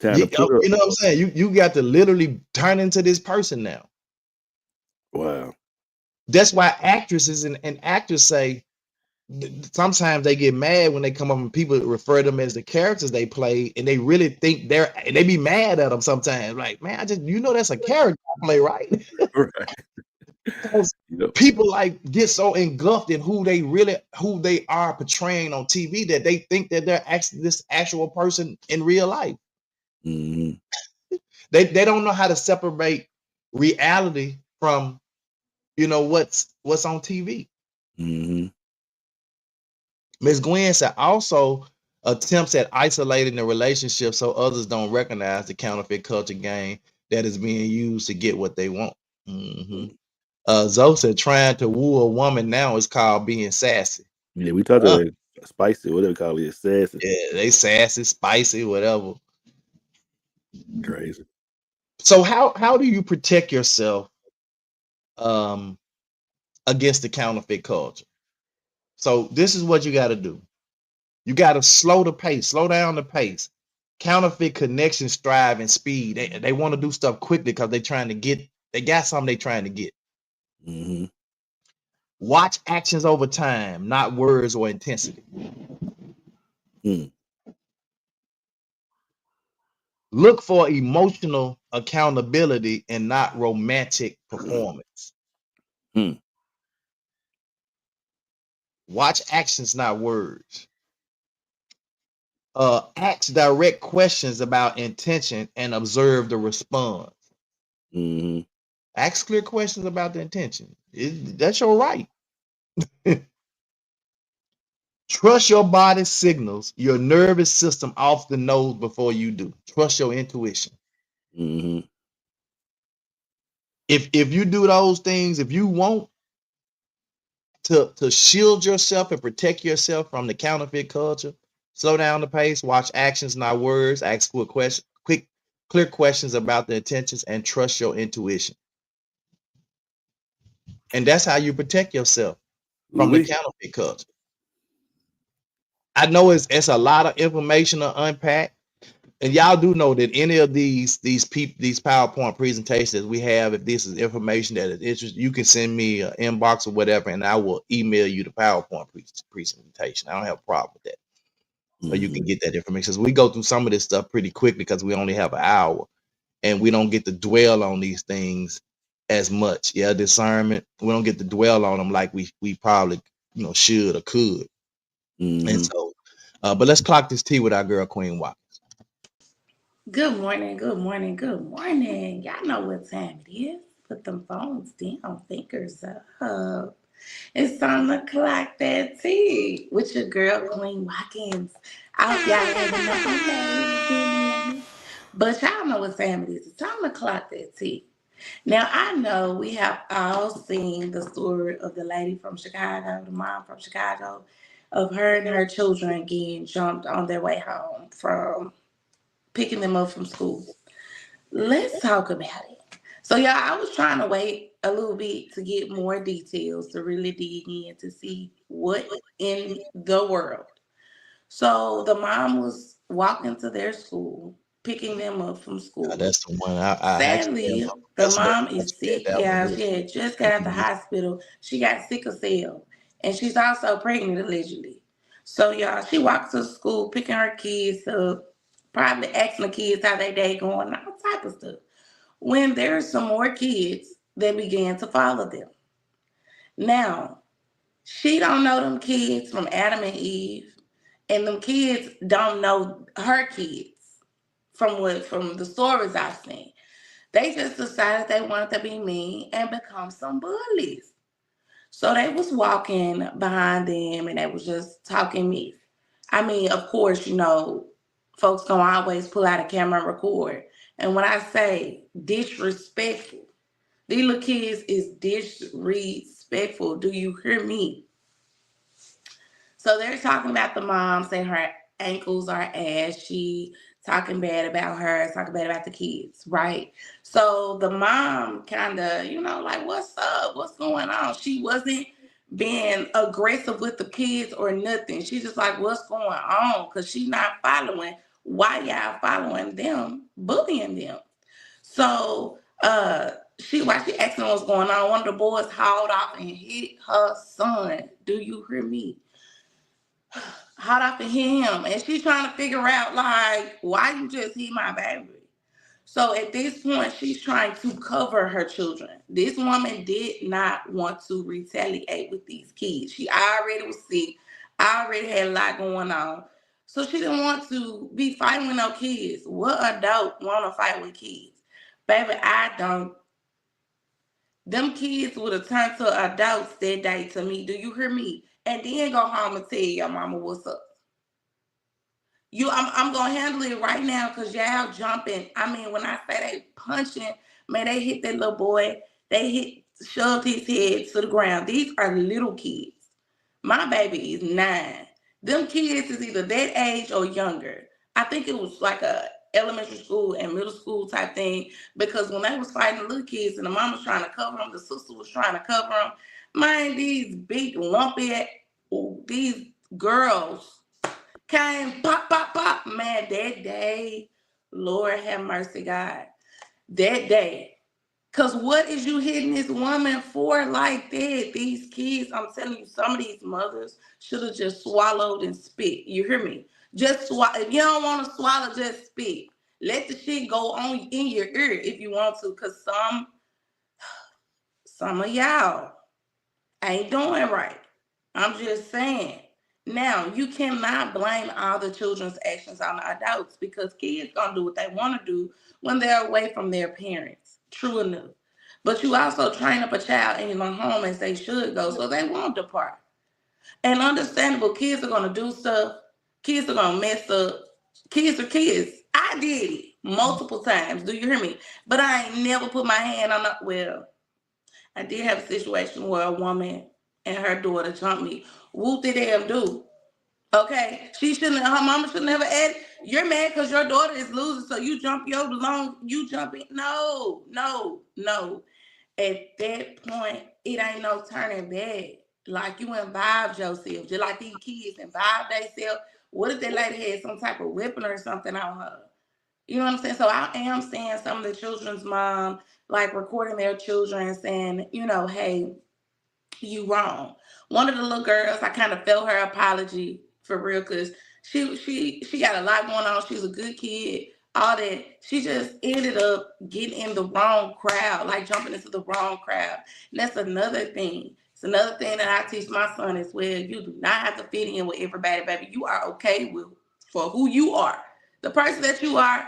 time to put up. You know what I'm saying? You got to literally turn into this person now. Wow. That's why actresses and actors say sometimes they get mad when they come up and people refer them as the characters they play, and they really think and they be mad at them sometimes. Like, man, that's a character I play, right? Right. Because Yep. people like get so engulfed in who they are portraying on TV that they think that they're actually this actual person in real life. Mm-hmm. They don't know how to separate reality from what's on TV. Mm-hmm. Ms. Gwen said also attempts at isolating the relationship so others don't recognize the counterfeit culture game that is being used to get what they want. Mhm. Zoe said trying to woo a woman now is called being sassy. Yeah, we talked Uh, about spicy, whatever you call it, sassy. yeah, they sassy, spicy, whatever. Crazy. So how do you protect yourself um against the counterfeit culture? So this is what you got to do. You got to slow the pace, slow down the pace. Counterfeit connections strive in speed. They want to do stuff quickly because they're trying to get, they got something they're trying to get. Mm-hmm. Watch actions over time, not words or intensity. Mm. Look for emotional accountability and not romantic performance. Mm. Watch actions, not words. Ask direct questions about intention and observe the response. Mm-hmm. Ask clear questions about the intention. That's your right. Trust your body signals. Your nervous system often knows before you do. Trust your intuition. Mm-hmm. If you do those things, if you want to shield yourself and protect yourself from the counterfeit culture, slow down the pace, watch actions, not words, ask clear questions about the intentions, and trust your intuition. And that's how you protect yourself from the We. counterfeit culture. I know it's a lot of information to unpack, and y'all do know that any of these PowerPoint presentations we have, if this is information that is interesting, you can send me an inbox or whatever, and I will email you the PowerPoint presentation. I don't have a problem with that. Or you can Mm-hmm. get that information. So we go through some of this stuff pretty quick because we only have an hour, and we don't get to dwell on these things as much. Yeah, discernment. We don't get to dwell on them like we probably should or could. And Mm-hmm. so, but let's clock this tea with our girl Queen Walk. Good morning, good morning, good morning. Y'all know what time it is. Put them phones down, thinkers up. It's time to clock that tea with your girl, Queen Watkins. I hope y'all having an amazing morning. But y'all know what time it is. It's time to clock that tea. Now, I know we have all seen the story of the lady from Chicago, the mom from Chicago, of her and her children getting jumped on their way home from picking them up from school. Let's talk about it. So, y'all, I was trying to wait a little bit to get more details to really dig in to see what in the world. So, the mom was walking to their school, picking them up from school. That's the one I actually am Sadly, the fascinated mom once is you had sick. that one Yeah, here. she had just got out the Mhm. hospital. She got sick of cell, and she's also pregnant allegedly. So y'all, she walks to school picking her kids up, probably asking the kids how their day going, all type of stuff. When there's some more kids that began to follow them. Now, she don't know them kids from Adam and Eve, and them kids don't know her kids from the stories I've seen. They just decided they wanted to be mean and become some bullies. So they was walking behind them and they was just talking me. I mean, of course, folks gonna always pull out a camera and record. And when I say disrespectful, these little kids is disrespectful. Do you hear me? So they're talking about the mom, saying her ankles are ashy, talking bad about her, talking bad about the kids, right? So the mom kind of, like, what's up? What's going on? She wasn't being aggressive with the kids or nothing. She's just like, what's going on? Because she's not following. Why y'all following them, bullying them? So while she asking what's going on, one of the boys hauled off and hit her son. Do you hear me? Hot off of him, and she's trying to figure out like why you just hit my baby. So at this point, she's trying to cover her children. This woman did not want to retaliate with these kids. She already was sick, already had a lot going on, so she didn't want to be fighting with no kids. What adult want to fight with kids, baby? I don't. Them kids would have turned to adults that day to me. Do you hear me? And then go home and tell your mama what's up. I'm gonna handle it right now because y'all jumping. I mean, when I say they punching, man, they hit that little boy. They hit shoved his head to the ground. These are little kids. My baby is 9. Them kids is either that age or younger. I think it was like a elementary school and middle school type thing because when they was fighting the little kids and the mom was trying to cover them, the sister was trying to cover them. Man, these big lumpy, these girls came pop, pop, pop. Man, that day, Lord have mercy, God. That day. Because what is you hitting this woman for like that? These kids, I'm telling you, some of these mothers should have just swallowed and spit. You hear me? Just swallow. If you don't want to swallow, just spit. Let the shit go on in your ear if you want to. Because some of y'all ain't doing right. I'm just saying. Now, you cannot blame all the children's actions on the adults because kids gonna do what they want to do when they're away from their parents. True enough. But you also train up a child in your home as they should go so they won't depart. And understandable, kids are gonna do stuff, kids are gonna mess up. Kids are kids. I did it multiple times. Do you hear me? But I ain't never put my hand on the well. I did have a situation where a woman and her daughter jumped me. Whoop the damn do. Okay, she shouldn't. Her mama should never add. You're mad because your daughter is losing, so you jump your long. You jump in. No, no, no. At that point, it ain't no turning back. Like you involved yourself, just like these kids involved themselves. What if that lady had some type of weapon or something on her? You know what I'm saying? So I am seeing some of the children's mom like recording their children saying, hey, you wrong. One of the little girls, I kind of felt her apology for real because she got a lot going on. She's a good kid, all that. She just ended up getting in the wrong crowd, like jumping into the wrong crowd. And that's another thing. It's another thing that I teach my son as well. You do not have to fit in with everybody, baby. You are okay with for who you are. The person that you are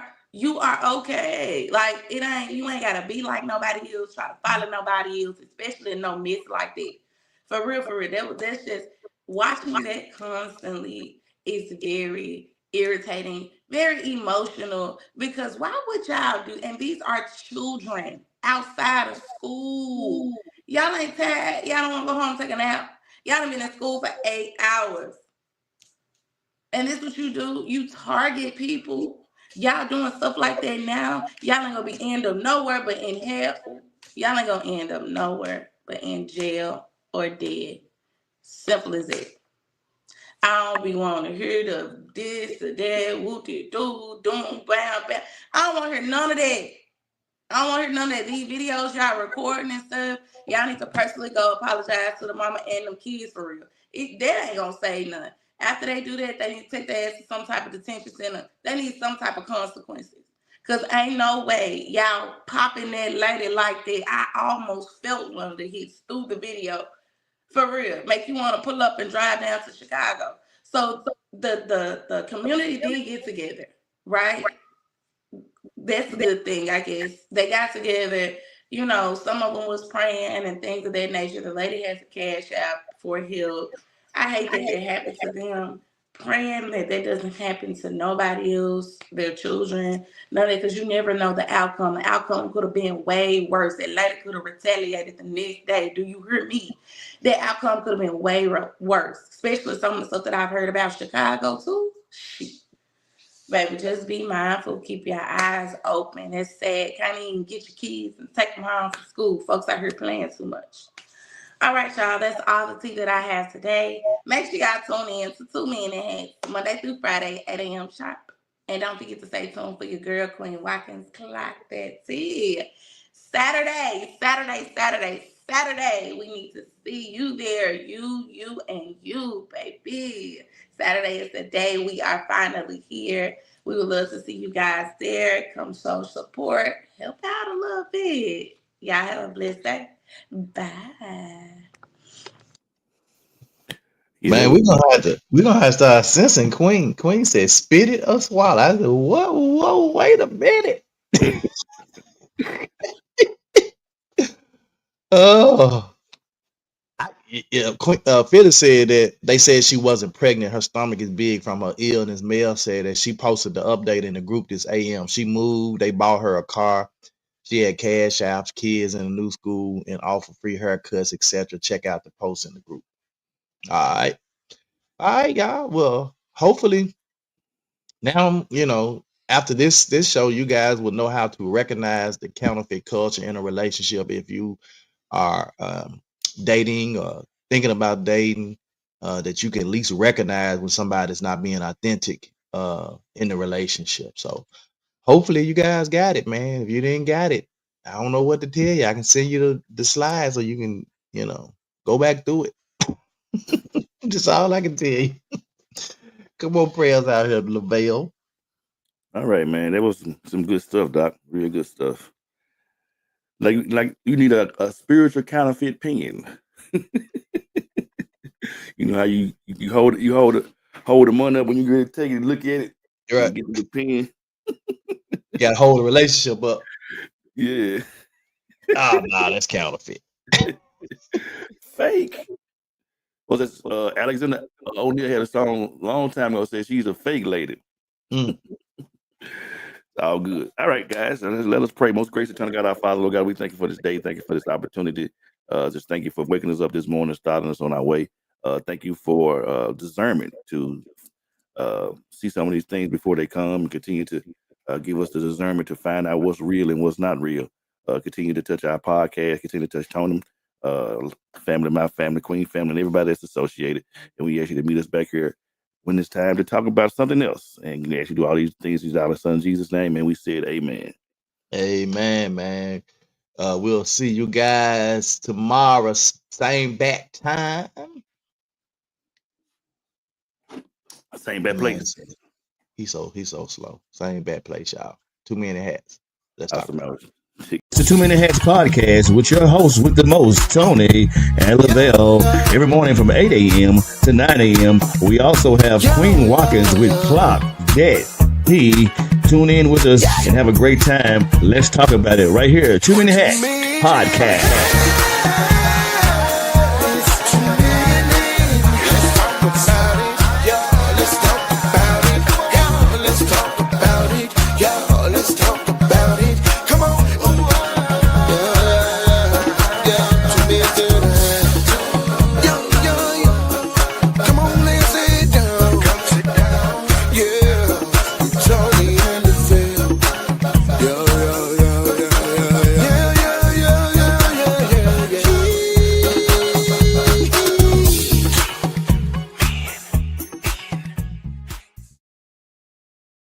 okay. Like you ain't gotta be like nobody else, try to follow nobody else, especially in no mess like that. For real, for real. That's just watching that constantly is very irritating, very emotional. Because why would y'all do? And these are children outside of school. Y'all ain't tired. Y'all don't want to go home and take a nap. Y'all done been in school for 8 hours. And this what you do. You target people. Y'all doing stuff like that now. Y'all ain't gonna be end up nowhere but in hell. Y'all ain't gonna end up nowhere but in jail or dead. Simple as it. I don't be wanting to hear the this or that, whoopty doo, doom, bam, bam. I don't want to hear none of that. I don't want to hear none of that. These videos y'all recording and stuff, y'all need to personally go apologize to the mama and them kids for real. That ain't gonna say nothing. After they do that, they need to take their ass to some type of detention center. They need some type of consequences. Cause ain't no way y'all popping that lady like that. I almost felt one of the hits through the video. For real. Make you want to pull up and drive down to Chicago. So the community did get together, right? That's a good thing, I guess. They got together, some of them was praying and things of that nature. The lady has a cash out for help. I hate that happened to them. Praying that doesn't happen to nobody else, their children, none of that, because you never know the outcome. The outcome could have been way worse. That lady could have retaliated the next day. Do you hear me? That outcome could have been way worse, especially some of the stuff that I've heard about Chicago too. Shit. Baby, just be mindful. Keep your eyes open. It's sad. Can't even get your kids and take them home from school. Folks out here playing too much. All right, y'all. That's all the tea that I have today. Make sure y'all tune in to 2 Minutes Monday through Friday, 8 a.m. sharp. And don't forget to stay tuned for your girl, Queen Watkins. Clock that tea. Saturday. We need to see you there. You, and you, baby. Saturday is the day we are finally here. We would love to see you guys there. Come show support. Help out a little bit. Y'all have a blessed day. Bye. Man, we're gonna have to start censoring Queen. Queen said, "Spit it or swallow." I said, "Whoa, wait a minute." Oh, yeah. Phyllis said that they said she wasn't pregnant. Her stomach is big from her illness. Mel said that she posted the update in the group this AM. She moved. They bought her a car. She had cash apps, kids in a new school, and offer free haircuts, etc. Check out the post in the group. All right. All right, y'all. Well, hopefully now, after this show, you guys will know how to recognize the counterfeit culture in a relationship if you are dating or thinking about dating, that you can at least recognize when somebody's not being authentic in the relationship. So hopefully you guys got it, man. If you didn't got it, I don't know what to tell you. I can send you the slides so you can, go back through it. Just all I can tell you. Come on, prayers out here, LaVelle. All right, man. That was some good stuff, Doc. Real good stuff. Like you need a spiritual counterfeit pen. You know how you hold the money up when you ready to take it and look at it. Right. And get the pen. You gotta hold the relationship up. Yeah. Oh no, that's counterfeit. Fake. Well, that's Alexander O'Neal had a song a long time ago said she's a fake lady. Mm. All good. All right, guys. Let us pray. Most gracious eternal God, our Father, Lord God, we thank you for this day. Thank you for this opportunity. Just thank you for waking us up this morning, starting us on our way. Thank you for discernment to see some of these things before they come, and continue to give us the discernment to find out what's real and what's not real. Continue to touch our podcast, continue to touch Tony, family, my family, Queen family, and everybody that's associated. And we ask you to meet us back here when it's time to talk about something else. And we ask you to do all these things in our son Jesus' name. And we said amen. Amen, man. We'll see you guys tomorrow, same back time. Same bad place. He's so slow. Same bad place, y'all. Too many hats. Let's talk about it. It's the 2 Minute Hats podcast with your hosts with the most, Tony and LaVelle. Every morning from 8 a.m. to 9 a.m. We also have Queen Watkins with Clock Dead. Tune in with us and have a great time. Let's talk about it right here. 2 Minute Hats podcast.